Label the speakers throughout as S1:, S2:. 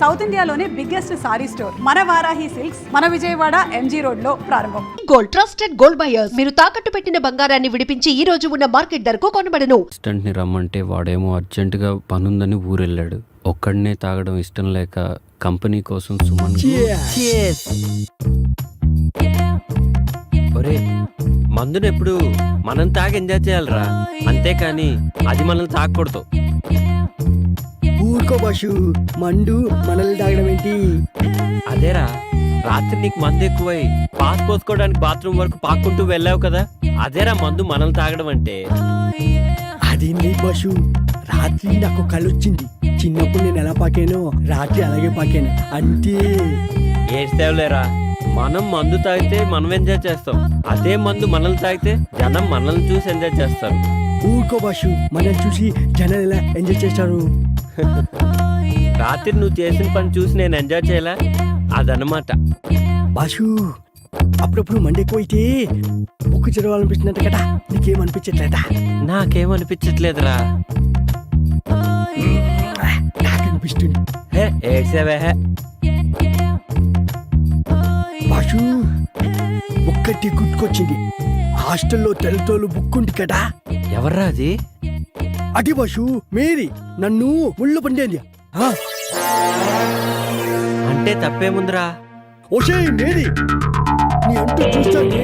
S1: South ఇండియాలోనే biggest sorry store మన Varahi silks మన విజయవాడ ఎంజీ రోడ్ లో ప్రారంభం.
S2: గోల్డ్ ట్రస్టెడ్ గోల్డ్ బయర్స్ మీరు తాకట్టు పెట్టిన బంగారాన్ని విడిపించి ఈ రోజు ఉన్న మార్కెట్ ధరకు కొనబడను.
S3: అసిస్టెంట్ ని రమ్మంటే వాడేమో అర్జెంటుగా పనుందని ఊరెళ్ళాడు. ఒక్కడనే తాగడం ఇష్టం లేక కంపెనీ కోసం సుమన్ ఒరే మందుని ఎప్పుడు మనం తాగి ఎంజాయ్ చేయాలరా, అంతేకాని అది మనల్ని తాగకూడదు.
S4: ఊరుకో బాషు, మండు మనల్ని తాగడం ఏంటి?
S3: అదేరా రాత్రి నీకు మందు ఎక్కువై పాస్ పోసుకోవడానికి బాత్రూమ్ వరకు పాక్కుంటూ వెళ్ళావు కదా, అదేరా మందు మనల్ని తాగడం అంటే.
S4: అదేంటి బాషు, రాత్రి నాకు కళ్ళు వచ్చింది. చిన్నప్పుడు నేను ఎలా పాకానో రాత్రి అలాగే పాకాను అంతే.
S3: ఏడ్చేవులేరా, మనం మందు తాగితే మనం ఎంజాయ్ చేస్తాం, అదే మందు మనల్ని తాగితే జనం మనల్ని చూసి ఎంజాయ్ చేస్తారు.
S4: ఊరుకో బాషు, మనల్ని చూసి జనాలు ఎలా ఎంజాయ్ చేస్తారు?
S3: రాత్రి నువ్వు చేసిన పని చూసి నేను ఎంజాయ్ చేయలే, అదనమాట.
S4: బాషు, అప్పుడప్పుడు మండి ఎక్కువైతే బుక్కు చదవాలనిపిస్తున్నట్టు కదా, నీకేమనిపించట్లేదా?
S3: నాకేమనిపించట్లేదురా.
S4: నాకనిపిస్తుంది.
S3: హే ఏడ్సేవే.
S4: బాషు, ఒక్కటి గుర్తుకొచ్చింది. హాస్టల్లో తెల్లతోలు బుక్ ఉంది కదా,
S3: ఎవర్రా అది?
S4: అది బాషు మేరీ నన్ను ముళ్ళు పండేది.
S3: అంటే తప్పేముందిరా?
S4: ఓషే మేరీ, నీ అంటూ చూస్తానే.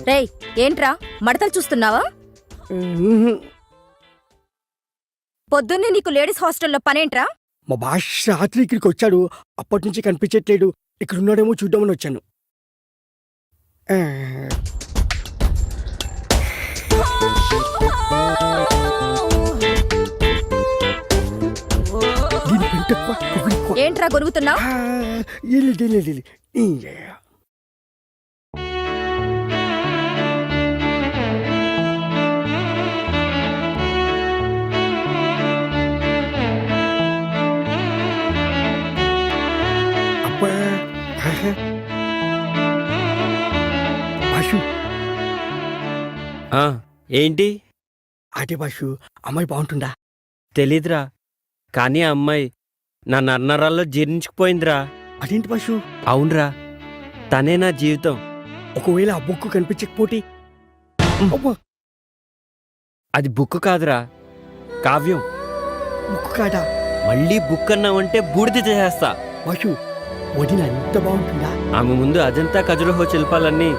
S5: రేయ్, ఏంట్రా మడతలు చూస్తున్నావా? పొద్దున్నే నీకు లేడీస్ హాస్టల్లో పనేంట్రా?
S4: మా బాష్ రాత్రి ఇక్కడికి వచ్చాడు, అప్పటి నుంచి కనిపించట్లేడు. ఇక్కడ ఉన్నాడేమో చూద్దామని వచ్చాను.
S5: ఏంట్రా గొరుగుతున్నావు?
S4: బాషు,
S3: ఏంటి?
S4: అదే బాషు, అమ్మాయి బాగుంటుందా?
S3: తెలీదురా, కానీ ఆ అమ్మాయి నా నన్నరాల్లో జీర్ణించుకుపోయిందిరా.
S4: అదేంటి బాషు?
S3: అవునరా, తనే నా జీవితం.
S4: ఒకవేళ ఆ బుక్ కనిపించకపోతే?
S3: అది బుక్ కాదురా, కావ్యం.
S4: బుక్ కాదా?
S3: మళ్ళీ బుక్ అన్నావంటే బూడిద చేసేస్తా.
S4: బాషు, వదిన ఎంత బాగుంటుందా?
S3: ఆమె ముందు అజంతా ఖజురహో శిల్పాలన్నీ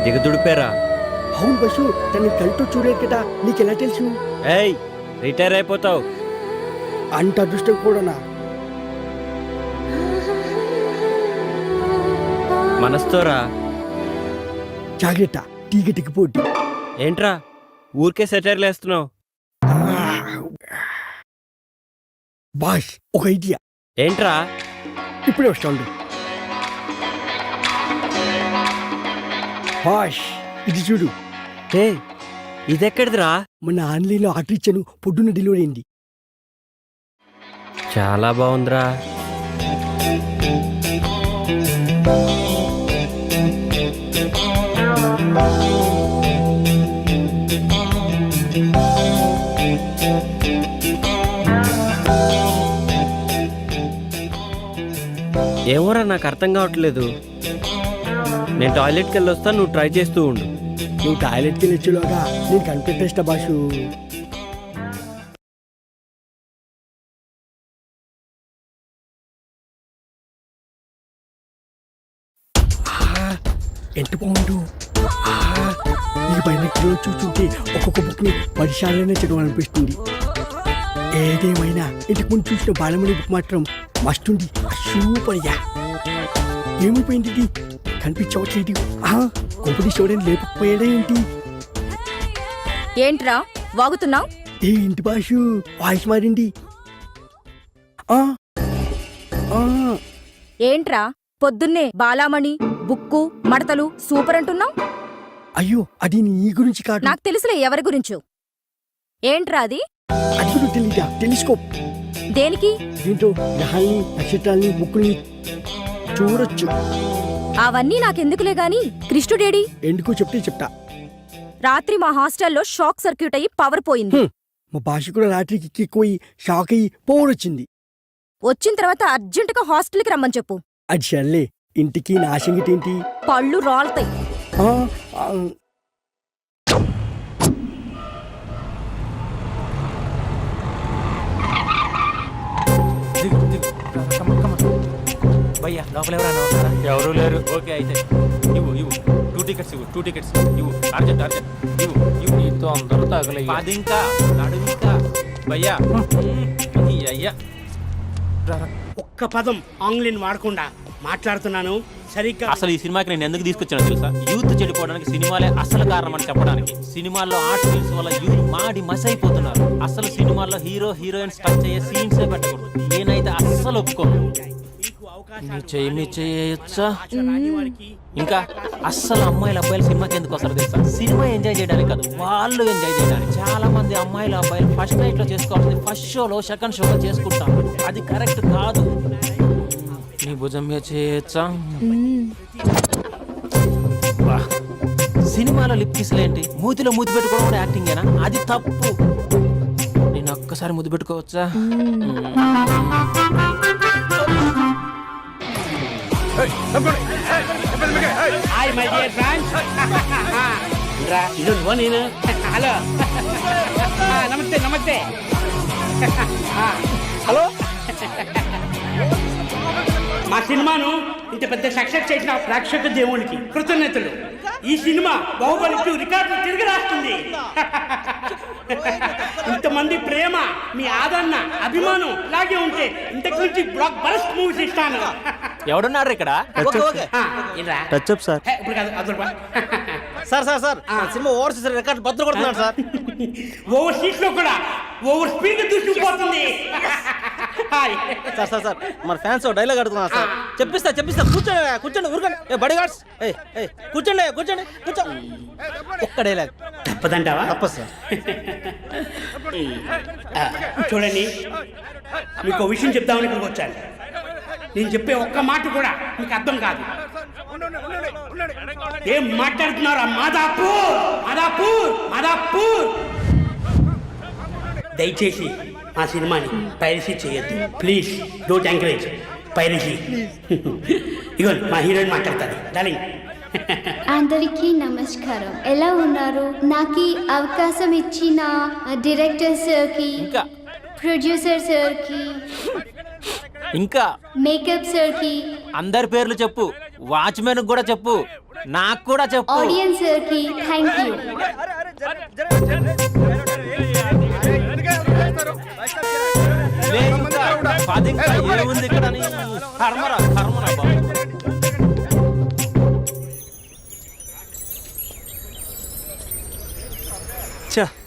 S3: దిగదుడిపారా.
S4: అవును బస్సు, తనని కళ్ళతో చూడలేదు కదా, నీకెలా తెలుసు?
S3: ఏయ్, రిటైర్ అయిపోతావు.
S4: అంత అదృష్టం కూడానా?
S3: మనస్తోరా.
S4: జాగ్రత్త, తీగ దిగిపోద్ది.
S3: ఏంట్రా ఊరికే సెటైర్లు వేస్తున్నావు?
S4: బాష్, ఒక ఐడియా.
S3: ఏంట్రా?
S4: ఇప్పుడే వస్తాడు. బాష్, ఇది చూడు.
S3: ఏ, ఇదెక్కడిదిరా?
S4: మొన్న ఆన్లైన్లో ఆర్డర్ ఇచ్చాను, పొద్దున్న డెలివరీ అయింది.
S3: చాలా బాగుందిరా. ఏమోరా, నాకు అర్థం కావట్లేదు. నేను టాయిలెట్కి వెళ్ళి వస్తా, నువ్వు ట్రై చేస్తూ ఉండు.
S4: నువ్వు టాయిలెట్కి వెళ్ళొచ్చులోగా నేను కనిపెట్టేస్తా బాషు. ఎంత బాగుండు. ఈ బైనెక్లో చూస్తుంటే ఒక్కొక్క బుక్ని 10 సార్లనే చదవాలనిపిస్తుంది. ఏదేమైనా ఇంటికి ముందు చూసిన బాలమణి బుక్ మాత్రం మస్తుంది, సూపర్గా. ఏమైపోయింది ఇది? కనిపించవట్లేదు. కొంపటి చూడని లేకపోయాడా ఏంటి?
S5: ఏంట్రా వాగుతున్నావు?
S4: ఏంటి బాషు వాయిస్ మారింది? ఆ, ఆ,
S5: ఏంట్రా పొద్దున్నే బాలామణి బుక్కు మడతలు సూపర్ అంటున్నావు?
S4: అయ్యో అది నీ గురించి కాదు.
S5: నాకు తెలుసులే ఎవరి గురించో. ఏంట్రా అది?
S4: అది కూడా తెలీదా? టెలిస్కోప్.
S5: దేనికి?
S4: దీంతో గ్రహాల్ని నక్షత్రాల్ని బుక్కుల్ని చూడొచ్చు.
S5: అవన్నీ నాకెందుకులే గాని కృష్ణుడేడి?
S4: ఎందుకో చెప్తే చెప్తా.
S5: రాత్రి మా హాస్టల్లో షాక్ సర్క్యూట్ అయ్యి పవర్ పోయింది.
S4: మా భాష కూడా రాత్రికి ఎక్కువయి షాక్ అయ్యి పోవడొచ్చింది.
S5: వచ్చిన తర్వాత అర్జెంటుగా హాస్టల్కి రమ్మని చెప్పు.
S4: అది సర్లే, ఇంటికి నా సంగతి ఏంటి?
S5: పళ్ళు రాలుతాయి.
S4: ఆ, ఆ,
S3: భయ్యా లోపల ఎవరైనా ఉన్నారా? ఎవరు లేరు. ఓకే అయితే ఇవ్వు 2 టికెట్స్ ఇవ్వు. 2 టికెట్స్ ఇవ్వు. అర్జెంట్ ఇవ్వు. నీతో అందరూ తగలయ్యా. అది ఇంకా నడుము ఇంకా భయ్యా. ఈ అయ్యా
S6: ఒక్క పదం ఆంగ్లీని వాడకుండా మాట్లాడుతున్నాను సరిగ్గా.
S3: అసలు ఈ సినిమాకి నేను ఎందుకు తీసుకొచ్చానో తెలుసా? యూత్ చెడిపోవడానికి సినిమాలే అసలు కారణం అని చెప్పడానికి. సినిమాల్లో ఆర్ట్ ఫిల్మ్స్ వల్ల యూత్ మాడి మసైపోతున్నారు. అసలు సినిమాల్లో హీరో హీరోయిన్స్ టచ్ అయ్యే సీన్స్ పెట్టకూడదు. నేనైతే అస్సలు ఒప్పుకోను. మీ చేయొచ్చా? ఇంకా అస్సలు అమ్మాయిలు అబ్బాయిలు సినిమాకి ఎందుకు వస్తారు తెలుసా? సినిమా ఎంజాయ్ చేయడానికి కాదు, వాళ్ళు ఎంజాయ్ చేయడానికి. చాలా మంది అమ్మాయిలు అబ్బాయిలు ఫస్ట్ నైట్ లో చేసుకోవాల్సింది ఫస్ట్ షోలో సెకండ్ షోలో చేసుకుంటారు. అది కరెక్ట్ కాదు. నీ భుజం మీద చేయొచ్చా? సినిమాలో లిప్ కిస్లేంటి? మూతిలో మూతి పెట్టుకోవడం కూడా యాక్టింగేనా? అది తప్పు. నేను ఒక్కసారి ముద్దు పెట్టుకోవచ్చా?
S6: Hi my dear friends. ఇది నేను. హలో నమస్తే. హలో. మా సినిమాను ఇంత పెద్ద సక్సెస్ చేసిన ప్రేక్షక దేవునికి కృతజ్ఞతలు. ఈ సినిమా బాహుబలి 2 రికార్డులు తిరిగి రాస్తుంది. ఇంతమంది ప్రేమ, మీ ఆదరణ, అభిమానం ఇలాగే ఉంటే ఇంతకు నుంచి బ్లాక్ బస్టర్ మూవీస్ ఇస్తాను.
S3: ఎవడున్నారు ఇక్కడ?
S7: Touch up sir.
S6: ఇప్పుడు కాదు, అదొక
S7: సార్ సినిమా ఓవర్సీస్ రికార్డ్ బద్దలు కొడుతున్నాడు సార్.
S6: ఓవర్ సీట్ లో కూడా ఓవర్ స్పీడ్ దూసుకుపోతుంది.
S7: సార్ మన ఫ్యాన్స్ డైలాగ్ అడుగుతున్నారు సార్. చెప్పిస్తా కూర్చోండి ఊరుకోండి. బడి గార్డ్స్ కూర్చోండి. ఒక్క డైలాగ్
S6: తప్పదంటావా?
S7: తప్పదు సార్.
S6: చూడండి, మీకు ఒక విషయం చెప్దామని ఇక్కడికి వచ్చాను. నేను చెప్పే ఒక్క మాట కూడా మీకు అర్థం కాదు. ఏం మాట్లాడుతున్నారా? మాదాపూర్. దయచేసి మా సినిమాని పైరసీ చేయొద్దు. Please don't encourage piracy. ఇగో మా హీరోయిన్ మాట్లాడతారు. డార్లింగ్.
S8: అందరికీ నమస్కారం. ఎలా ఉన్నారు? నాకు ఈ అవకాశం ఇచ్చిన డైరెక్టర్ సార్కి, ప్రొడ్యూసర్ సార్కి,
S3: ఇంకా
S8: మేకప్ సార్కి,
S3: అందరి పేర్లు చెప్పు. వాచ్మెన్ కూడా చెప్పు, నాకు కూడా చెప్పు.
S8: ఆడియన్స్ సార్కి థ్యాంక్ యూ.
S3: ఏముంది ఇక్కడ? కర్మరా బాబు.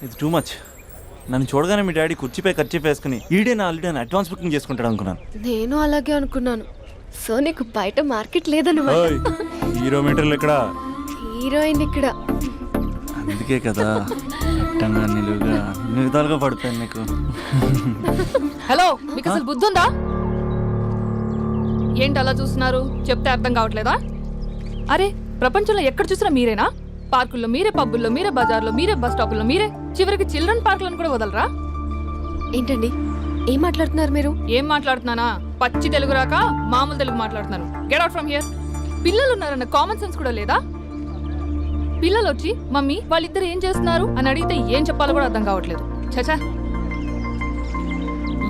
S7: ఇది టూ మచ్. నన్ను చూడగానే మీ డాడీ కుర్చీపై ఖర్చు వేసుకుని ఈడే నా ఆల్రెడీ అడ్వాన్స్ బుకింగ్ చేసుకుంటాడు అనుకున్నాను.
S9: నేను అలాగే అనుకున్నాను. సో నీకు బయట మార్కెట్ లేదన్నమాట.
S7: హీరో మీటర్లు ఇక్కడ,
S9: హీరోయిన్ ఇక్కడ.
S7: అందుకే కదా నిలువుగా అన్ని విధాలుగా పడిపోయాను నీకు.
S10: హలో, మీకు అసలు బుద్ధి ఉందా? ఏంటి అలా చూస్తున్నారు? చెప్తే అర్థం కావట్లేదా? అరే, ప్రపంచంలో ఎక్కడ చూసినా మీరేనా? పార్కుల్లో మీరే, పబ్బుల్లో మీరే, బజార్లో మీరే, బస్ స్టాపుల్లో మీరే, చివరికి చిల్డ్రన్ పార్కులను కూడా వదలరా?
S9: ఏంటండి ఏం మాట్లాడుతున్నారు మీరు?
S10: ఏం మాట్లాడుతున్నానా? పచ్చి తెలుగు రాక మామూలు తెలుగు మాట్లాడుతున్నాను. Get out from here. పిల్లలు ఉన్నారన్న కామన్ సెన్స్ కూడా లేదా? పిల్లలు వచ్చి మమ్మీ వాళ్ళిద్దరు ఏం చేస్తున్నారు అని అడిగితే ఏం చెప్పాలో కూడా అర్థం కావట్లేదు. చచా.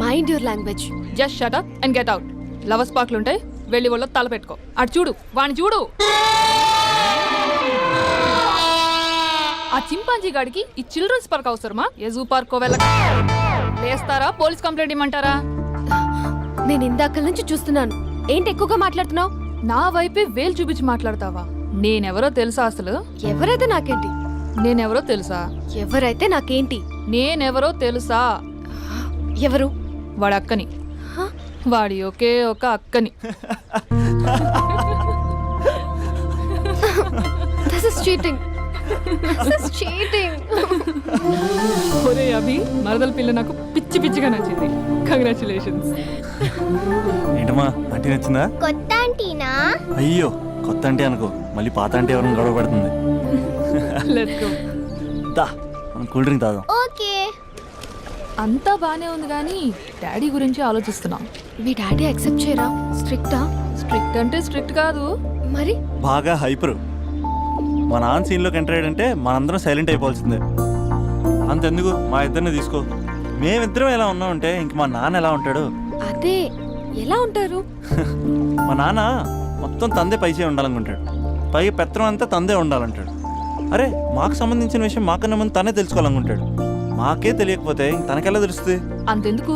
S9: Mind your language.
S10: Just shut up and get out. Lovers పార్క్లు ఉంటాయి, వెళ్ళి వాళ్ళ తల పెట్టుకో. అటు చూడు, వాణ్ణి చూడు. ఆ చింపాంజీ గాడికి ఈ చిల్డ్రన్స్ పార్క్ అవసరమా? ఏ జూ పార్క్ వేస్తారా? పోలీస్ కంప్లైంట్ ఇమ్మంటారా?
S9: నేను ఇందాక నుంచి చూస్తున్నాను. ఏంటి ఎక్కువగా మాట్లాడుతున్నావు?
S10: నా వైపే వేలు చూపించి మాట్లాడతావా? నేనెవరో తెలుసా? అసలు
S9: ఎవరైతే నాకేంటి?
S10: నేనెవరో తెలుసా?
S9: ఎవరైతే నాకేంటి?
S10: నేనెవరో తెలుసా?
S9: ఎవరు?
S10: వాడి అక్కని. వాడి ఒకే ఒక అక్కని.
S9: This is cheating. This is cheating.
S10: ఒరే అభి, మరదల పిల్ల నాకు పిచ్చి పిచ్చిగా నచ్చింది. కంగ్రాచులేషన్స్.
S11: ఏంటమ్మా ఆంటీ నచ్చిందా?
S8: కొత్త ఆంటీనా?
S11: అయ్యో కొత్త అంటే అనుకో, మళ్ళీ పాత అంటే ఎవరైనా గొడవ పడుతుంది.
S10: Let's go.
S11: దా మనం కూల్ డ్రింక్ తాగాం.
S8: ఓకే.
S10: అంతా బానే ఉంది కానీ డాడీ గురించి ఆలోచిస్తున్నాం.
S9: మీ డాడీ యాక్సెప్ట్ చేయరా? స్ట్రిక్టా?
S10: స్ట్రిక్ట్ అంటే స్ట్రిక్ట్ కాదు.
S9: మరి
S11: బాగా హైపరు. మా నాన్న సీన్లోకి ఎంటర్ అయ్యాడంటే మనందరం సైలెంట్ అయిపోవాల్సిందే. అంతెందుకు మా ఇద్దరిని తీసుకో, మేమిద్దరం ఎలా ఉన్నామంటే ఇంక మా నాన్న ఎలా ఉంటాడు?
S9: అదే ఎలా ఉంటారు?
S11: మా నాన్న మొత్తం తందే పైసే ఉండాలనుకుంటాడు, పైగా పెత్తనం అంతా తందే ఉండాలంటాడు. అరే మాకు సంబంధించిన విషయం మాకన్నా ముందు తనే తెలుసుకోవాలనుకుంటాడు. మాకే తెలియకపోతే ఇంక తనకెలా తెలుస్తుంది?
S10: అంతెందుకు,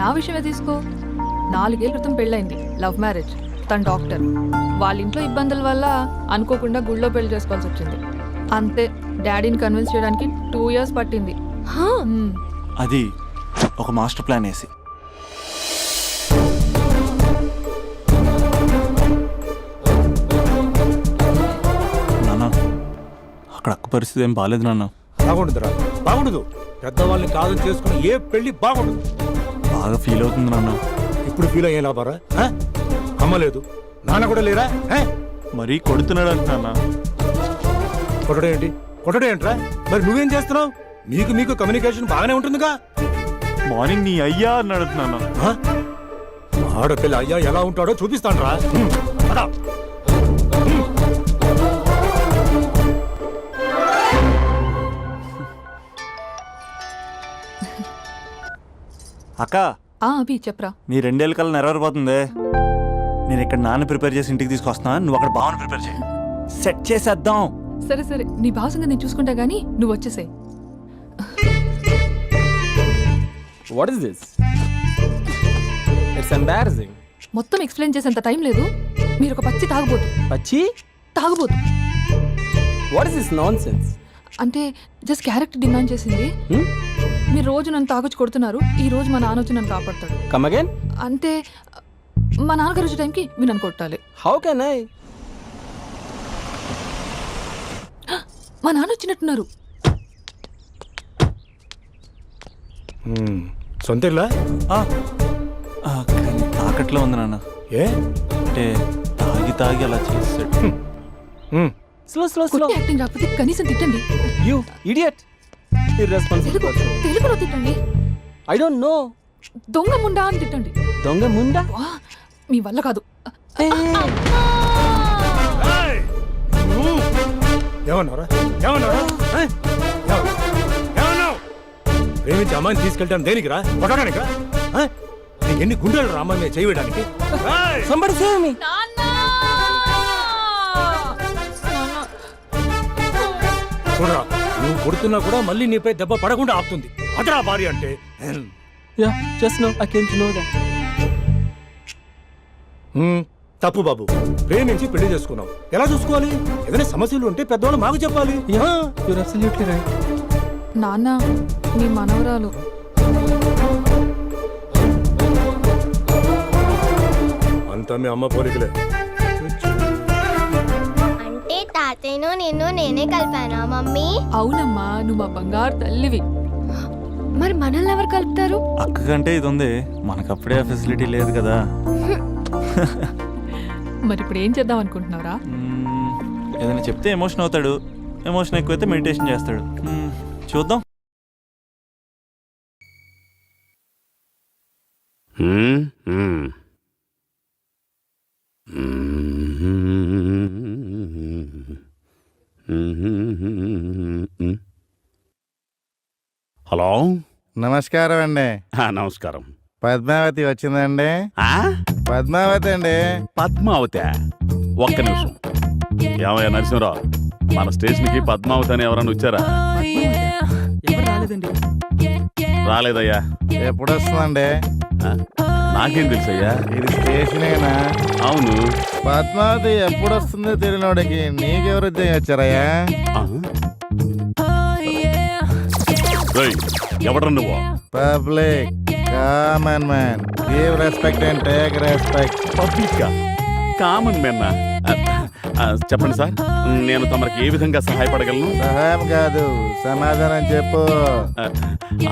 S10: నా విషయమే తీసుకో. 4 ఏళ్ల క్రితం పెళ్ళైంది, లవ్ మ్యారేజ్. తన డాక్టర్. వాళ్ళ ఇంట్లో ఇబ్బందుల వల్ల అనుకోకుండా గుళ్ళో పెళ్లి చేసుకోవాల్సి వచ్చింది. అంతే, డాడీని కన్విన్స్ చేయడానికి 2 years పట్టింది.
S11: అది ఒక మాస్టర్ ప్లాన్ వేసి. నాన్న అక్కడ అక్క పరిస్థితి ఏం బాగాలేదు నాన్న.
S12: బాగుండదురా, బాగుండదు. పెద్దవాళ్ళని కాదని చేసుకుని ఏ పెళ్లి బాగుండదు.
S11: బాగా ఫీల్ అవుతుంది నాన్న.
S12: ఇప్పుడు ఫీల్ అయ్యే లాభారా? అమ్మ లేదు, నాన్న కూడా లేరా?
S11: మరీ కొడుతున్నాడు అంటున్నా.
S12: కొట్టడం ఏంటి? కొట్టడం ఏంట్రా? మరి నువ్వేం చేస్తున్నావు? మీకు కమ్యూనికేషన్ బాగానే ఉంటుందిగా.
S11: మార్నింగ్ నీ అయ్యా అని అడుగుతున్నాను.
S12: ఆడపిల్ల అయ్యా ఎలా ఉంటాడో చూపిస్తాను రా.
S11: అక్క
S10: అభి చెప్పరా.
S11: నీ 2 ఏళ్ళ కల్లా నెరవేరిపోతుంది. నేను ఇక్కడ నాన్న ప్రిపేర్ చేసి ఇంటికి తీసుకొస్తున్నా, నువ్వు అక్కడ బావని ప్రిపేర్ చేయి. సెట్ చేసేద్దాం.
S10: సరే సరే, నీ భావసంగా నేను చూసుకుంటా గానీ నువ్వు వచ్చేసాయి.
S7: What is this? It's embarrassing.
S10: మొత్తం ఎక్స్ప్లెయిన్ చేసేంత టైం లేదు. మీరు ఒక పచ్చి తాగబోతు.
S7: పచ్చి
S10: తాగబోతు.
S7: What is this nonsense?
S10: అంటే జస్ట్ క్యారెక్టర్ డిమాండ్ చేసింది. మీరు రోజు నన్ను తాగొచ్చి కొడుతున్నారు, ఈ రోజు మా నాన్న వచ్చి నన్ను కాపాడతాడు.
S7: Come again.
S10: అంటే మా నాన్నగారు వచ్చే టైంకి మీరు నన్ను కొట్టాలి.
S7: How can I?
S10: మా నాన్న వచ్చినట్టున్నారు.
S12: సొంత ఇల్లా?
S11: తాకట్లో ఉంది నాన్న.
S12: ఏ
S11: అంటే తాగి అలా చేస్తాడు.
S7: స్లో
S10: యాక్టింగ్ రాకపోతే కనీసం తిట్టండి.
S7: You idiot. Irresponsible person.
S10: తెలుగులో తిట్టండి.
S7: I don't know.
S10: దొంగ ముండా అని తిట్టండి.
S7: దొంగ ముండా?
S10: మీ వల్ల కాదు.
S12: ఏమన్నారా? ప్రేమించి అమ్మాయిని తీసుకెళ్తాను దేనికిరా? కొట్టడానికిరా? ఎన్ని గుండెలు రా అమ్మాయి మీద చేయడానికి?
S7: Somebody save me.
S12: చూడరా, నువ్వు కొడుతున్నా కూడా మళ్ళీ నీపై దెబ్బ పడకుండా ఆపుతుంది. అదరా భార్య అంటే.
S7: Yeah, just now I came to know that.
S12: తప్పు బాబు. ప్రేమించి పెళ్లి చేసుకున్నావు, ఎలా చూసుకోవాలి? ఏదైనా సమస్యలు ఉంటే పెద్దవాళ్ళు మాకు చెప్పాలి.
S7: You're absolutely right.
S10: నాన్న, మీ మనవరాలు.
S12: అంతా మీ అమ్మ పోలికలే.
S8: అంటే తాతయ్యను నిన్ను నేనే కలిపానా మమ్మీ?
S10: అవునమ్మా, నువ్వు మా బంగారు తల్లివి.
S9: మరి మనల్ని ఎవరు కలుపుతారు?
S11: అక్క కంటే ఇది ఉంది, మనకప్పుడే ఆ ఫెసిలిటీ లేదు కదా.
S10: మరి ఇప్పుడు ఏం చేద్దాం అనుకుంటున్నారా?
S11: ఏదైనా చెప్తే ఎమోషన్ అవుతాడు, ఎమోషన్ ఎక్కువైతే మెడిటేషన్ చేస్తాడు. చూద్దాం.
S13: హలో,
S14: నమస్కారం అండి.
S13: నమస్కారం.
S14: పద్మావతి వచ్చిందండి? పద్మావతి అండి.
S13: పద్మావతి? ఒక్క నిమిషం. ఏమయ్యా నరసింహరావు, మన స్టేషన్కి పద్మావతి అని ఎవరైనా వచ్చారా? రాలేదయ్యా.
S14: ఎప్పుడు వస్తుందండి?
S13: నాకేం తెలుసయ్యా.
S14: ఇది స్టేషనేనా?
S13: అవును.
S14: పద్మావతి ఎప్పుడు వస్తుందో తెలియనోడికి నీకెవరు వచ్చారయ్యా?
S13: ఎవడ్రా నువ్వు?
S14: Public common man, give respect and take respect.
S13: Public common మెన్నా? చెప్పండి సార్, నేను తమరికి ఏ విధంగా సహాయపడగలను?
S14: సహాయం కాదు, సమాధానం చెప్పు.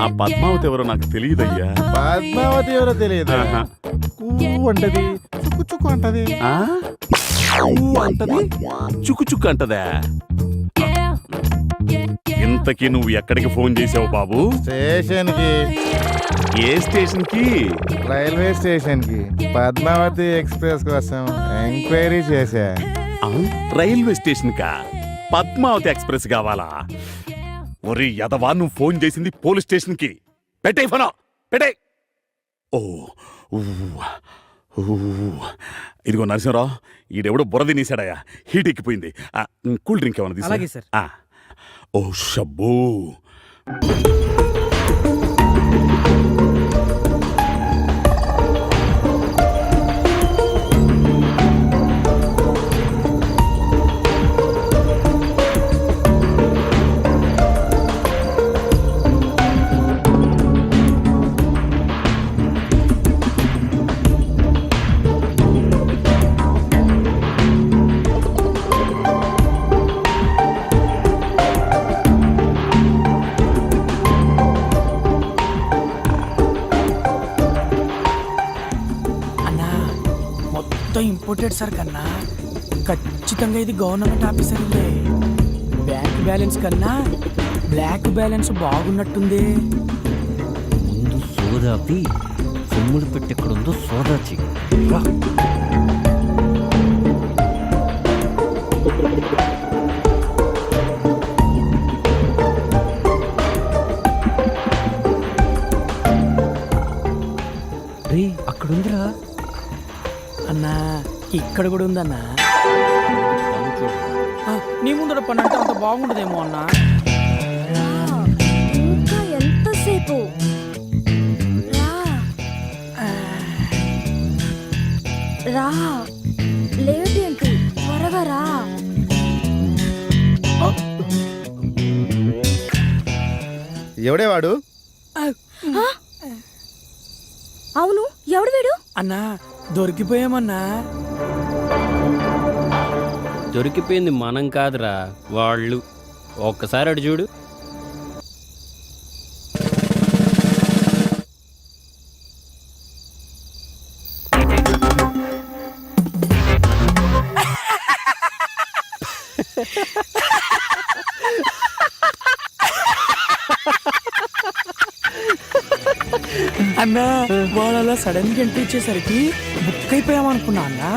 S13: ఆ పద్మావతి ఎవరో నాకు తెలియదయ్యా.
S14: పద్మావతి ఎవరో తెలియదు. అంటది, చుక్కు చుక్కు అంటది.
S13: అంటది, చుక్కు చుక్కు అంటదా? ఇంతకీ నువ్వు ఎక్కడికి ఫోన్ చేసావు బాబు?
S14: స్టేషన్ కి.
S13: ఏ స్టేషన్ కి?
S14: రైల్వే స్టేషన్ కి. పద్మావతి ఎక్స్ప్రెస్ కోసం ఎంక్వైరీ చేశా.
S13: రైల్వే స్టేషన్ కా? పద్మావతి ఎక్స్ప్రెస్ కావాలా? ఒరే యదవా, నువ్వు ఫోన్ చేసింది పోలీస్ స్టేషన్ కి. పెట్టే ఫోన్, పెట్టే. ఓ ఇదిగో నరసింహరావు, ఈడెవడో బురద నీసాడయా, హీట్ ఎక్కిపోయింది. కూల్ డ్రింక్ ఏమన్నా
S7: అలాగే
S13: తీసా?
S7: సార్.
S13: ఓ షబ్బో.
S4: ఇంపోర్టెడ్ సార్ కన్నా ఖచ్చితంగా ఇది గవర్నమెంట్ ఆఫీసర్లే. బ్యాంక్ బ్యాలెన్స్ కన్నా బ్లాక్ బ్యాలెన్స్ బాగున్నట్టుంది.
S3: ముందు సోదాపి సొమ్ములు పెట్టెక్కడుందో సోదాచి. రే అక్కడుందిరా
S4: అన్నా, ఇక్కడ కూడా ఉందన్నా. నీ ముందర పని అంటే అంత బాగుండదేమో అన్నా.
S5: ఇంకా ఎంతసేపు? రా, లేట్ ఏంటి, త్వరగా రా.
S14: ఎవడే వాడు?
S5: అవును, ఎవడు వీడు?
S4: అన్నా, దొరికిపోయామన్నా.
S3: దొరికిపోయింది మనం కాదురా, వాళ్ళు. ఒక్కసారి అడు చూడు.
S4: అన్నా, వాళ్ళు అలా సడన్ గా ఎంట్రీ ఇచ్చేసరికి బుక్ అయిపోయామనుకున్నా అన్నా.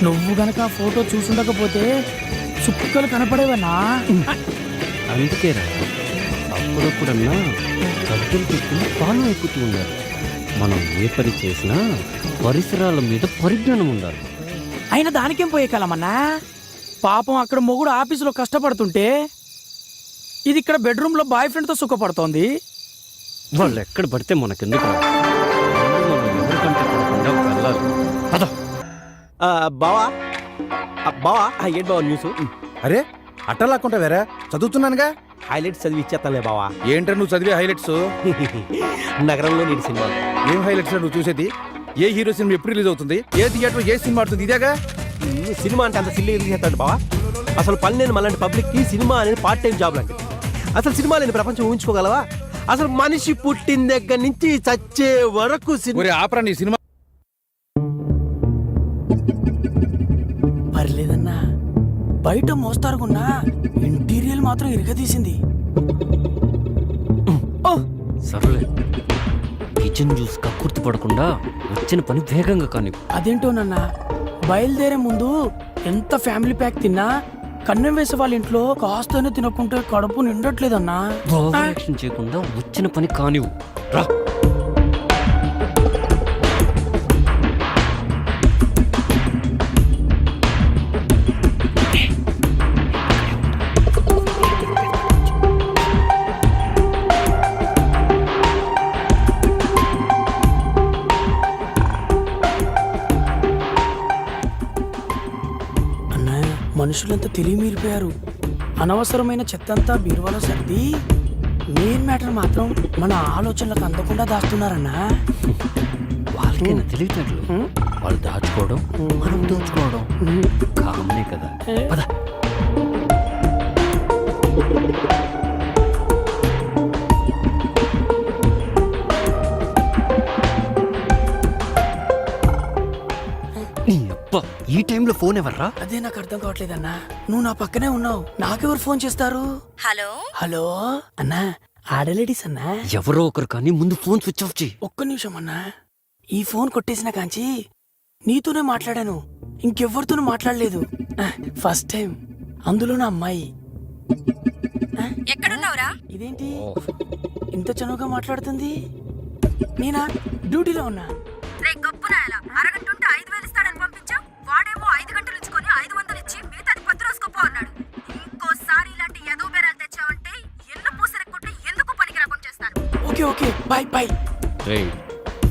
S4: నువ్వు గనక ఆ ఫోటో చూసుండకపోతే చుక్కలు కనపడేవన్నా.
S3: అందుకేరా అప్పుడప్పుడన్నా సద్దులు పెట్టుకుని పాలు ఎక్కుతూ ఉండాలి. మనం ఏ పని చేసినా పరిసరాల మీద పరిజ్ఞానం ఉండాలి.
S4: అయినా దానికేం పోయే కాలమన్నా. పాపం అక్కడ మొగుడు ఆఫీసులో కష్టపడుతుంటే ఇది ఇక్కడ బెడ్రూమ్ లో బాయ్ ఫ్రెండ్ తో సుఖపడుతోంది.
S3: వాళ్ళు ఎక్కడ పడితే మనకెందుకు? ఎవరికంటే పడకుండా వెళ్ళాలి.
S7: బావా బావా, ఏంటి బావా న్యూస్?
S12: అరే అట్టలాక్కుంటా వేరే చదువుతున్నానుగా.
S7: హైలైట్స్ చదివి ఇచ్చేస్తానులే బావా.
S12: ఏంట్రా నువ్వు చదివే హైలైట్స్?
S7: నగరంలో నీటి సినిమా.
S12: ఏం హైలైట్స్ నువ్వు చూసేది? ఏ హీరో సినిమా ఎప్పుడు రిలీజ్ అవుతుంది, ఏ థియేటర్ ఏ సినిమా ఆడుతుంది, ఇదేగా.
S7: సినిమా అంటే అంత సిల్లీ రిలీజ్ చేస్తాడు బావా. అసలు పని లేని మళ్ళీ పబ్లిక్ కి సినిమా అనేది పార్ట్ టైం జాబ్ లాంటిది. అసలు సినిమా లేని ప్రపంచం ఊహించుకోగలవా? అసలు మనిషి పుట్టిన దగ్గర నుంచి చచ్చే వరకు
S12: ఆపరా నీ సినిమా.
S4: పర్లేదన్నా, బయట మోస్తారుకున్నా ఇంటీరియల్ మాత్రం ఇరగదీసింది.
S3: సర్లే, కిచెన్ జ్యూస్ కక్కుర్తి పడకుండా వచ్చిన పని వేగంగా కానీ.
S4: అదేంటోనన్నా, బయలుదేరే ముందు ఎంత ఫ్యామిలీ ప్యాక్ తిన్నా కన్నం వేసే వాళ్ళ ఇంట్లో కాస్తనే తినకుంటే కడుపు నిండట్లేదన్నా.
S3: యాక్షన్ చేయకుండా వచ్చిన పని కానివ్వు. రా.
S4: మనుషులంతా తెలివి మీరిపోయారు. అనవసరమైన చెత్తంతా బీరువాలో సర్ది మెయిన్ మ్యాటర్ మాత్రం మన ఆలోచనలకు అందకుండా దాస్తున్నారన్నా.
S15: వాళ్ళకైనా తెలియట్లేదు. వాళ్ళు దాచుకోవడం మనం దోచుకోవడం కామనే కదా. పద. ఈ టైంలో ఫోన్ ఎవర్రా?
S4: అదే నాకు అర్థం కావట్లేదన్నా. నువ్వు నా పక్కనే ఉన్నావు, నాకెవరు ఫోన్ చేస్తారు?
S5: హలో
S4: హలో అన్నా, ఆడలేడీస్ అన్నా.
S15: ఎవరో ఒకరు కానీ ముందు ఫోన్ స్విచ్ ఆఫ్ చేయి.
S4: ఒక్క నిమిషం అన్నా. ఈ ఫోన్ కొట్టేసిన కాంచి నీతోనే మాట్లాడాను, ఇంకెవ్వరితోనూ మాట్లాడలేదు. ఫస్ట్ టైం, అందులో నా అమ్మాయి.
S5: ఎక్కడున్నావురా?
S4: ఇదేంటి ఇంత చనువుగా మాట్లాడుతుంది? నేనా డ్యూటీలో ఉన్నా.
S5: రే గప్పునాయలా, అరగంట ఉంటే 5,000 ఇస్తాడని పంపించావు. వాడేమో 5 గంటలు ఇచ్చుకొని 500 ఇచ్చి మిగతాది 10 రోజుకోపో అన్నాడు. ఇంకోసారి ఇలాంటి ఎదో బేరాలు తెచ్చావంటే ఎల్లు పూసరెక్కొట్టి ఎందుకు పనికి రాకుండా చేస్తాను.
S4: Okay okay, bye bye.
S15: రే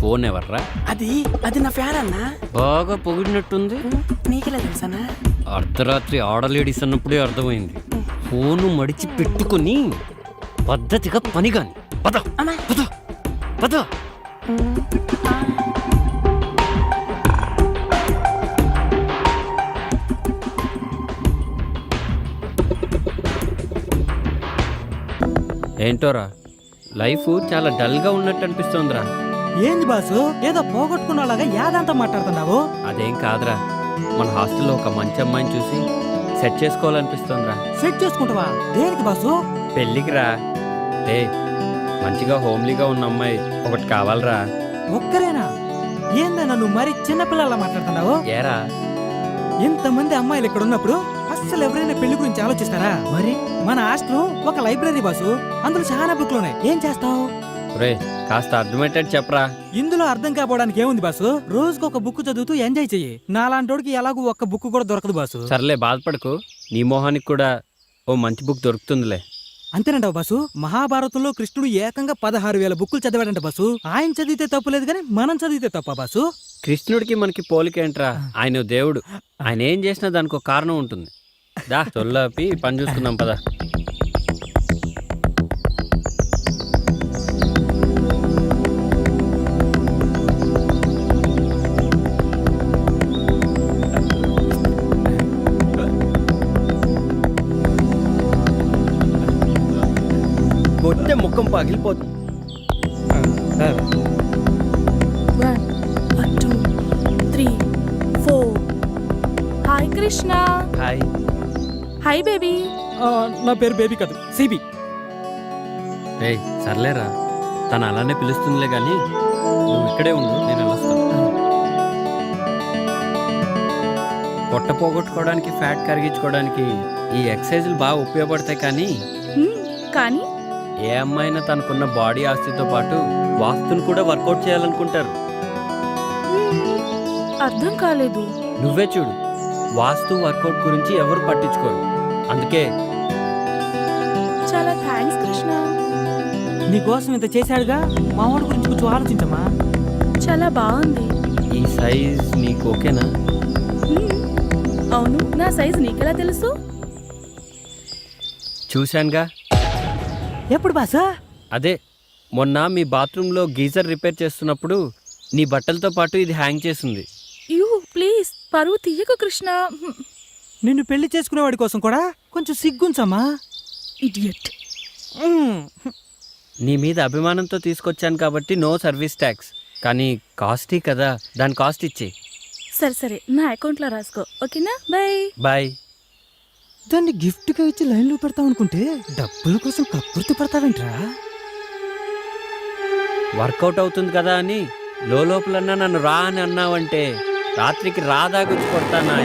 S15: ఫోన్ ఎవర్రా?
S4: అది నా ఫ్యాన్ అన్నా.
S15: బాగా పొగిడినట్టుంది.
S4: నీకెలా తెలుసన్నా?
S15: అర్ధరాత్రి ఆడలేడీస్ అన్నప్పుడే అర్థమైంది. ఫోను మడిచి పెట్టుకుని పద్ధతిగా పని కాని. పద పద పద. ఏంటోరా లైఫ్ చాలా డల్ గా ఉన్నట్టు అనిపిస్తోందిరా.
S4: ఏంది బాసు, ఏదో పోగొట్టుకున్నలాగా యాదంతా మాట్లాడుతున్నావు?
S15: అదేం కాదురా, మన హాస్టల్లో ఒక మంచి అమ్మాయిని చూసి సెట్ చేసుకోవాలనిపిస్తోందిరా.
S4: సెట్ చేసుకుంటావా? దేనికి బాసు?
S15: పెళ్ళికి రా. ఏ మంచిగా హోమ్లీగా ఉన్న అమ్మాయి ఒకటి కావాలరా.
S4: ఒక్కరేనా? ఏందన్నా నువ్వు మరి చిన్నపిల్లలా మాట్లాడుతున్నావు?
S15: ఏరా
S4: ఇంతమంది అమ్మాయిలు ఇక్కడ ఉన్నప్పుడు అస్సలు ఎవరైనా పెళ్లి గురించి ఆలోచిస్తారా? మరి మన హాస్టల్ ఒక లైబ్రరీ బాసు, అందులో చాలా బుక్లు ఉన్నాయి. ఏం చేస్తావు?
S15: రే కాస్త అర్థమయ్యేటట్టు చెప్పరా.
S4: ఇందులో అర్థం కాపోవడానికి ఏముంది బాసు? రోజుకు ఒక బుక్ చదువుతూ ఎంజాయ్ చెయ్యి. నాలాంటోడికి ఎలాగూ ఒక్క బుక్ కూడా దొరకదు బాసు.
S15: సర్లే బాధపడకు, నీ మొహానికి కూడా ఓ మంచి బుక్ దొరుకుతుందిలే.
S4: అంతేనంటావు బాసు? మహాభారతంలో కృష్ణుడు ఏకంగా 16,000 బుక్కులు చదివాడంట బాసు. ఆయన చదివితే తప్పు లేదు కానీ మనం చదివితే తప్ప బాసు?
S15: కృష్ణుడికి మనకి పోలికేంట్రా, ఆయన దేవుడు. ఆయన ఏం చేసినా దానికి ఒక కారణం ఉంటుంది. దా చొల్లాపి పని చూసుకుందాం పద. కొట్టే ముఖం పగిలిపోతుంది.
S10: 1 2 3 4. Hi Krishna.
S15: Hi.
S10: Hi baby.
S4: నా పేరు బేబీ కాదు, సిబి.
S15: రే సర్లేరా, తను అలానే పిలుస్తుందిలే గాని నువ్వు ఇక్కడే ఉండు, నేను వెళ్ళొస్తాను. పొట్ట పోగొట్టుకోవడానికి, ఫ్యాట్ కరిగించుకోవడానికి ఈ ఎక్సర్సైజులు బాగా ఉపయోగపడతాయి.
S10: కానీ
S15: ఏ అమ్మాయినా తనకున్న బాడీ ఆస్తితో పాటు వాస్తుని కూడా వర్కౌట్ చేయాలనుకుంటారు.
S10: అర్థం కాలేదు.
S15: నువ్వే చూడు, వాస్తు వర్కౌట్ గురించి ఎవరు పట్టించుకోరు. అందుకే
S10: చాలా థ్యాంక్స్ కృష్ణ.
S4: నీకోసం ఇంత చేశాడుగా, మా వాడి గురించి కొంచెం ఆలోచించమ్మా.
S10: చాలా బాగుంది.
S15: ఈ సైజ్ నీకు ఓకేనా?
S10: అవును, నా సైజ్ నీకెలా తెలుసు?
S15: చూశానుగా.
S4: ఎప్పుడు బాసా?
S15: అదే మొన్న మీ బాత్రూంలో గీజర్ రిపేర్ చేస్తున్నప్పుడు నీ బట్టలతో పాటు ఇది హ్యాంగ్ చేసింది.
S10: యూ ప్లీజ్, పరువు తీయకు కృష్ణ.
S4: నిన్ను పెళ్లి చేసుకునేవాడి కోసం కూడా కొంచెం సిగ్గుంచమ్మా.
S10: ఇడియట్.
S15: నీ మీద అభిమానంతో తీసుకొచ్చాను కాబట్టి నో సర్వీస్ ట్యాక్స్. కానీ కాస్టీ కదా, దాని కాస్ట్ ఇచ్చే.
S10: సరే సరే, నా అకౌంట్లో రాసుకో, ఓకేనా? Bye
S15: bye.
S4: దాన్ని గిఫ్ట్గా ఇచ్చి లైన్లో పెడతావు అనుకుంటే డబ్బుల కోసం కక్కుర్తి పడతావేంట్రా?
S15: వర్కౌట్ అవుతుంది కదా అని లోపలన్నా నన్ను రా అని అన్నావంటే రాత్రికి రాదాగుచ్చి కొడతానా?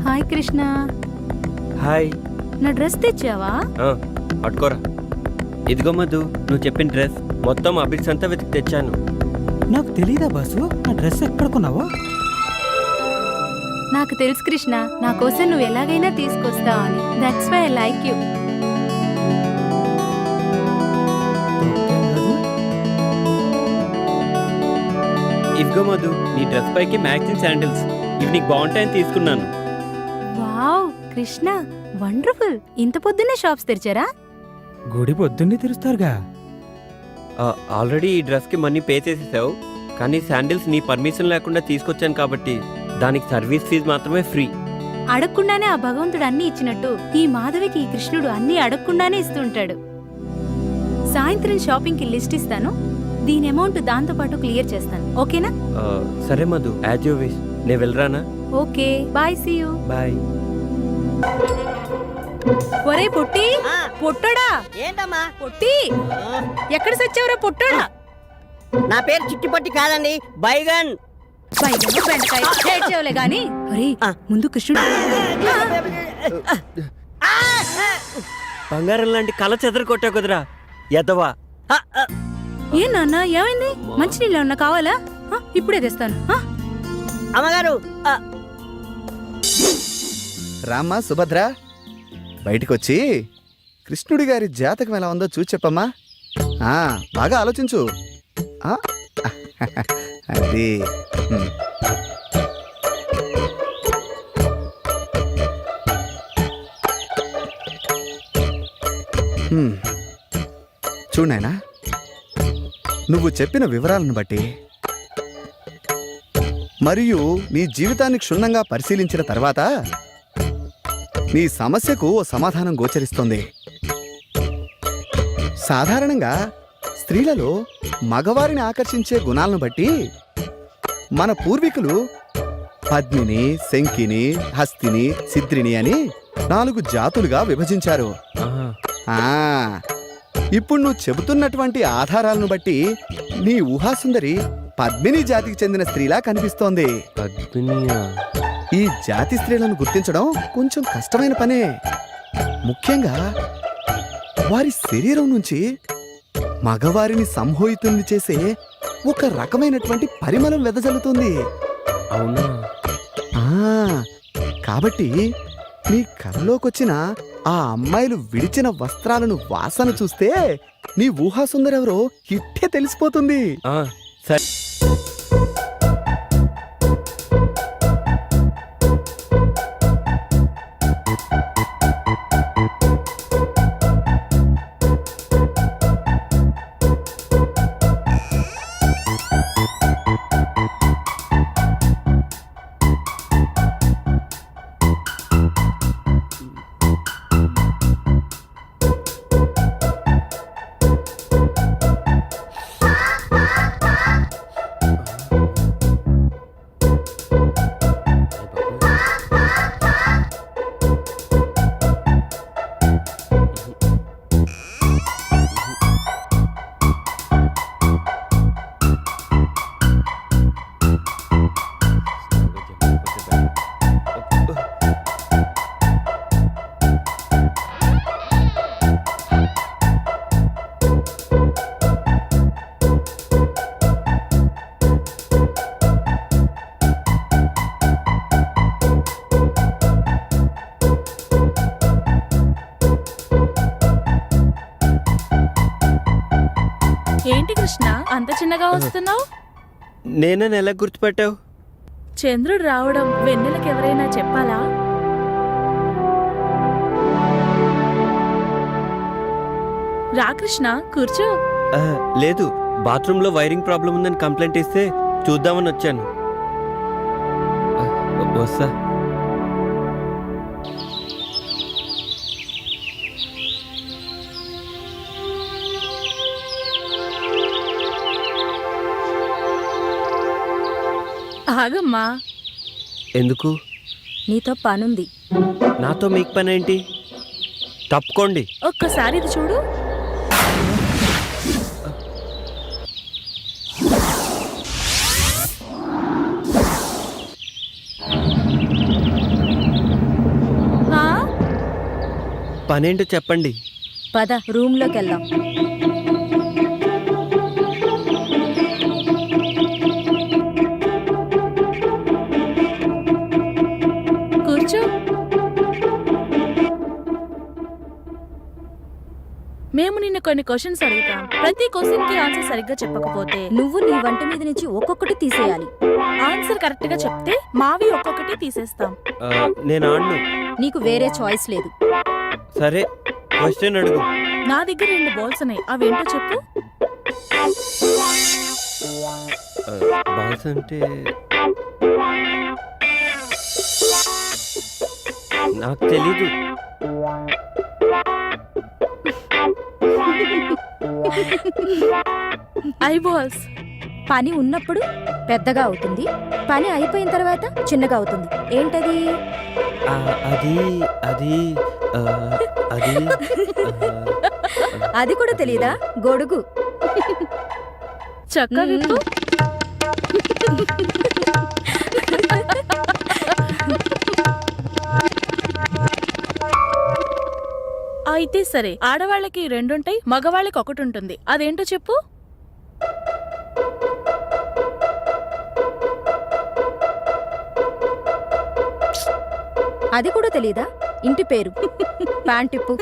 S5: హాయ్ కృష్ణ.
S15: హాయ్.
S5: నా డ్రెస్ తెచ్చావా?
S15: పట్టుకోరా. ఇదిగో మధు, నువ్వు చెప్పిన డ్రెస్ మొత్తం అబిడ్స్ అంతా వెతికి తెచ్చాను.
S4: నాకు తెలీదా బాసు ఆ డ్రెస్ ఎక్కడ కొన్నావో?
S5: నాకు తెలుసు కృష్ణ, నా కోసం నువ్వు ఎలాగైనా తీసుకొస్తావు అని. That's why I like you.
S15: ఇదిగో మధు, నీ డ్రెస్ పైకి మ్యాచింగ్ శాండిల్స్. ఇవి నీకు బాగుంటాయని తీసుకున్నాను.
S5: Wow Krishna, wonderful. ఇంత పొద్దున్నే షాప్స్ తెరిచారా?
S4: గుడి పొద్దున్నే తెరుస్తారుగా.
S15: ఆల్రెడీ ఈ డ్రెస్కి మనీ పే చేసేసావు, కానీ శాండిల్స్ నీ పర్మిషన్ లేకుండా తీసుకొచ్చాను కాబట్టి దానికి సర్వీస్ ఫీజు మాత్రమే ఫ్రీ.
S5: అడగకుండానే ఆ భగవంతుడు అన్ని ఇచ్చినట్టు ఈ మాధవికి ఈ కృష్ణుడు అన్ని అడగకుండానే ఇస్తుంటాడు. సాయంత్రం షాపింగ్ కి లిస్ట్ ఇస్తాను, దీని అమౌంట్ దాంతో పాటు క్లియర్ చేస్తాను. ఓకేనా?
S15: సరే మధు, యాజ్ యూ విష్. నేను వెళ్ళరానా?
S5: Okay bye, see you.
S15: Bye.
S5: ఒరే పొట్టి, పొట్టడా
S16: ఏంటమ్మా?
S5: పొట్టి, ఎక్కడ సచ్చావురా పొట్టడా?
S16: నా పేరు చిట్టిపట్టి కాదండి, బైగన్.
S5: బైగన్ బెండకాయ ఏడ్చేవలే గాని. ఒరే ముందు కృష్ణుడు.
S15: బంగారం లాంటి కళ చెదరు కొట్టావు కుదరా ఎదవా.
S5: ఏ నాన్న, ఏమైంది? మంచినీళ్ళు ఏమన్నా కావాలా? ఇప్పుడే తెస్తాను.
S16: అమ్మగారు.
S17: రామ్మా సుభద్ర, బయటికొచ్చి కృష్ణుడి గారి జాతకం ఎలా ఉందో చూసి చెప్పమ్మా. బాగా ఆలోచించు. అది చూడైనా, నువ్వు చెప్పిన వివరాలను బట్టి మరియు నీ జీవితాన్ని క్షుణ్ణంగా పరిశీలించిన తర్వాత నీ సమస్యకు ఓ సమాధానం గోచరిస్తోంది. సాధారణంగా స్త్రీలలో మగవారిని ఆకర్షించే గుణాలను బట్టి మన పూర్వీకులు పద్మిని, శంకిని, హస్తిని, సిద్రిని అని 4 జాతులుగా విభజించారు. ఇప్పుడు నువ్వు చెబుతున్నటువంటి ఆధారాలను బట్టి నీ ఊహాసుందరి పద్మిని జాతికి చెందిన స్త్రీలా కనిపిస్తోంది. ఈ జాతి స్త్రీలను గుర్తించడం కొంచెం కష్టమైన పనే. ముఖ్యంగా వారి శరీరం నుంచి మగవారిని సంమోహితుల్ని చేసే ఒక రకమైనటువంటి పరిమళం వెదజల్లుతుంది.
S15: అవునా?
S17: కాబట్టి నీ కళ్ళలోకొచ్చిన ఆ అమ్మాయిలు విడిచిన వస్త్రాలను వాసన చూస్తే నీ ఊహాసుందరెవరో ఇట్టే తెలిసిపోతుంది.
S15: సరే.
S5: ఏంటి కృష్ణ, అంత చిన్నగా వస్తున్నావు?
S15: నేనే ఎలా గుర్తుపట్టావు?
S5: చంద్రుడు రావడం వెన్నెలకు ఎవరైనా చెప్పాలా? రా కృష్ణ, కూర్చో.
S15: లేదు, బాత్రూంలో వైరింగ్ ప్రాబ్లం ఉందని కంప్లైంట్ ఇస్తే చూద్దామని వచ్చాను. వస్తా.
S5: ఆగమ్మా.
S15: ఎందుకు?
S5: నీతో పనుంది.
S15: నాతో మీకు పని ఏంటి? తప్పుకోండి.
S5: ఒక్కసారి ఇది చూడు.
S15: పనేంటో చెప్పండి.
S5: పద, రూమ్లోకి వెళ్దాం. కూర్చో. మేము నిన్ను కొన్ని క్వశ్చన్స్ అడుగుతాం. ప్రతి క్వశ్చన్ కి ఆన్సర్ సరిగ్గా చెప్పకపోతే నువ్వు నీ వంట మీద నుంచి ఒక్కొక్కటి తీసేయాలి. ఆన్సర్ కరెక్ట్ గా చెప్తే మావి ఒక్కొక్కటి తీసేస్తాం.
S15: నేను ఆడను.
S5: నీకు వేరే చాయిస్ లేదు.
S15: సరే క్వశ్చన్ అడుగు.
S5: నా దగ్గర 2 బాల్స్ ఉన్నాయి, అవేంటో చెప్పు.
S15: బాల్స్ అంటే నాకు తెలీదు.
S5: I balls. పని ఉన్నప్పుడు పెద్దగా అవుతుంది, పని అయిపోయిన తర్వాత చిన్నగా అవుతుంది. ఏంటది?
S15: అది అది అది
S5: అది కూడా తెలీదా? గొడుగు. చక్క విప్పు. అయితే సరే, ఆడవాళ్ళకి 2 ఉంటాయి, మగవాళ్ళకి 1 ఉంటుంది. అదేంటో చెప్పు. అది కూడా తెలీదా? ఇంటి పేరు. ప్యాంటిప్పు.